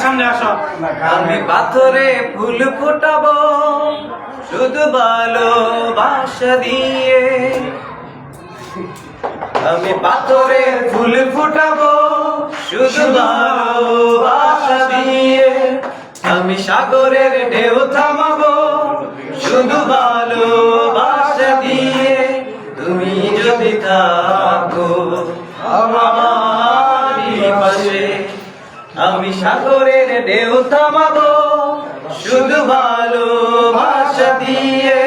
সামনে আসো। আমি পাথরে ফুল ফোটাবো শুধু ভালোবাসা দিয়ে। আমি পাথরে ফুল ফোটাবো শুধু ভালোবাসা দিয়ে। আমি সাগরের ঢেউ থামাবো শুধু ভালোবাসা দিয়ে। তুমি যদি থাকো আমারই পাশে, আমি সাগরের ঢেউ থামাবো শুধু ভালোবাসা দিয়ে।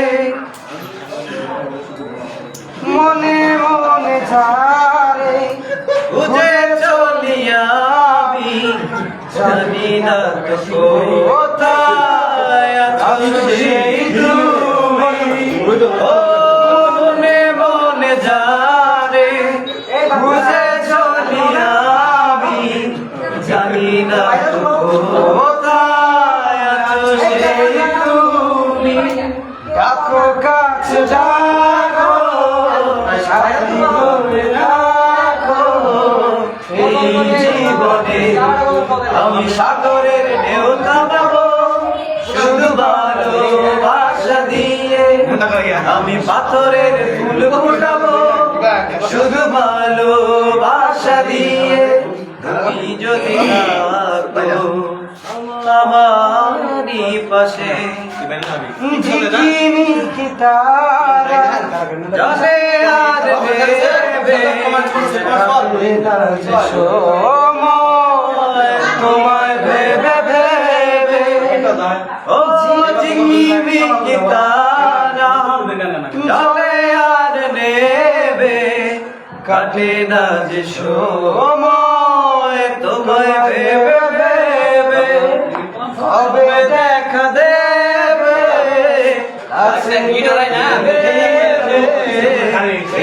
মনে মনে ঝারে বুঝে চলি আমি, জানি না তো কোথায় আছো সেই তুমি। ও মনে মনে ঝারে বুঝে চলি আমি, জানি না তো কোথায় আছো সেই তুমি। কাকো কাছে ডাকো সাথী করে রাখো এই জীবনে আমি সাগরের ঢেউ থামাবো শুধু ভালোবাসা দিয়ে। আমি পাথরের ফুল ফোটাবো শুধু ভালোবাসা দিয়ে। তুমি যদি থাকো আমারই পাশে, ঝিকিমিকি তারা যাবে আর দেবে সময় তোমায় ভেবে ভেবে। ও ঝিকিমিকি তারা যাবে আর নেবে, কাটে না যে সময় তোমায় ভেবে ভেবে। হবে দেখা দেবে আছে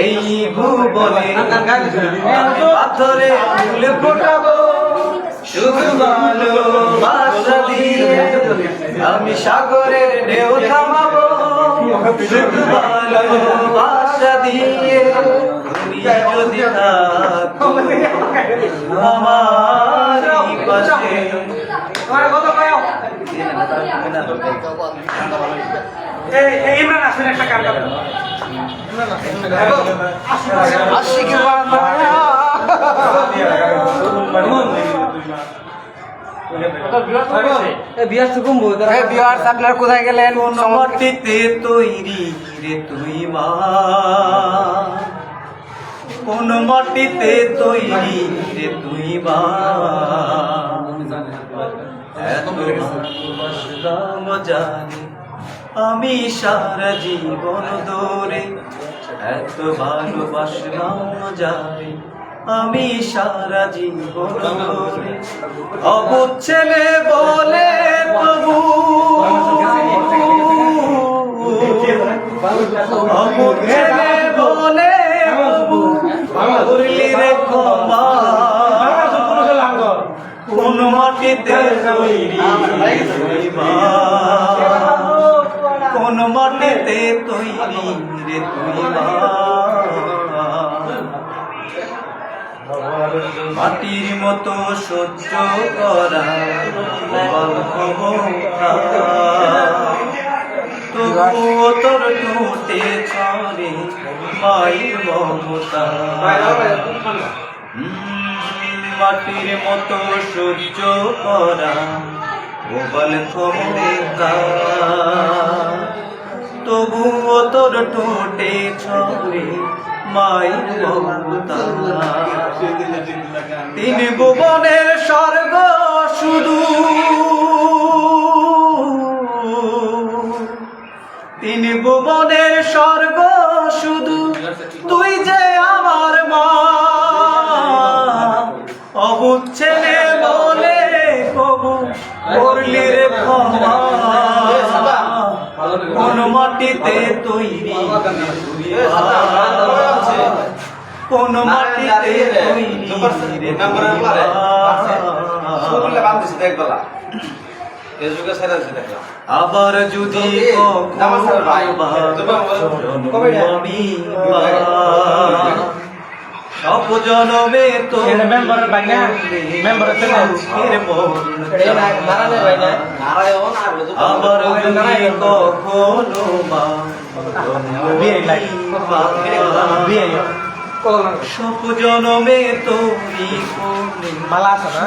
এই ভুবনে। আমি পাথরে ফুল ফোটাবো শুধু ভালোবাসা দিয়ে। আমি সাগরের ঢেউ থামাবো শুধু ভালোবাসা দিয়ে। তুমি যদি থাকো আমারই পাশে। ইমরান আসেন একটা গান গাবেন। আশিক আপনার কোথায় গেলেন? কোন মাটিতে তৈরি রে তুই মা, কোন মাটিতে তৈরি রে তুই মা। এত ভালোবাসলাম জানি আমি সারা জীবন ধরে। এত ভালোবাসলাম জানি আমি সারা জীবন ধরে। অবুঝ ছেলে বলে তবু, অবুঝ ছেলে বলে তবু করলি রে ক্ষমা। কোন মাটিতে তৈরি তুই মা, কোন মাটিতে তৈরি রে তুই মা। মাটির মতো সহ্য করা ক্ষমতা, তবুও তোর ঠোঁটে ছড়ে মায়ের মমতা। মাটির মতো সহ্য করা প্রবল ক্ষমতা, তবুও তোর ঠোঁটে ছড়ে মায়ের মমতা। তিন ভুবনের স্বর্গ শুধু, তিন ভুবনের স্বর্গ শুধু তুই যে আমার মা। অবুঝ ছেলে বলে কবু করলি রে ক্ষমা। কোন মাটিতে তৈরি কোন মাটিতে তৈরি রে আবার যদি সব জনমে তো এটা মেম্বারের ভাই না? মেম্বারের ছেলে? আবার যদি কখনো মা বিয়ে নাই। বিয়ে সব জনমে তৈরি করলে মালা আছে না?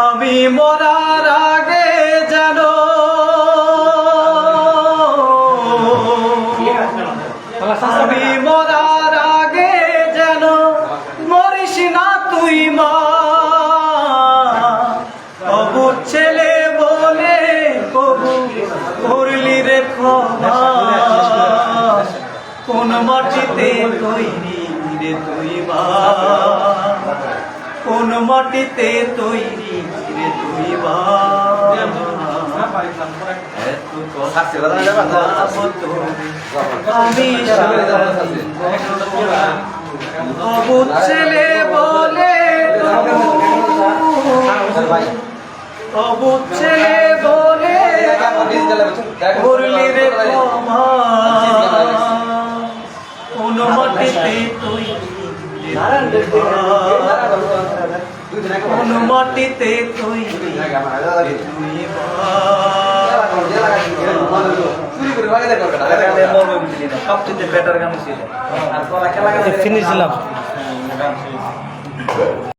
আমি মরার আগে যেন আমি মরার আগে যেন মরিস না তুই মা অবুর ছেলে বলে কবু করলি রে ক্ষমা কোন মাটিতে তৈরি রে তুই মা কোন মাটিতে তৈরি রে তুই মা এত আমি অবুঝ ছেলে বলে অবুঝ ছেলে বলে করলি রে ক্ষমা কোন মাটিতে তৈরি কোন মাটিতে তৈরি তুই সবচেয়ে বেটার গান ছিল ফিনিশ দিলাম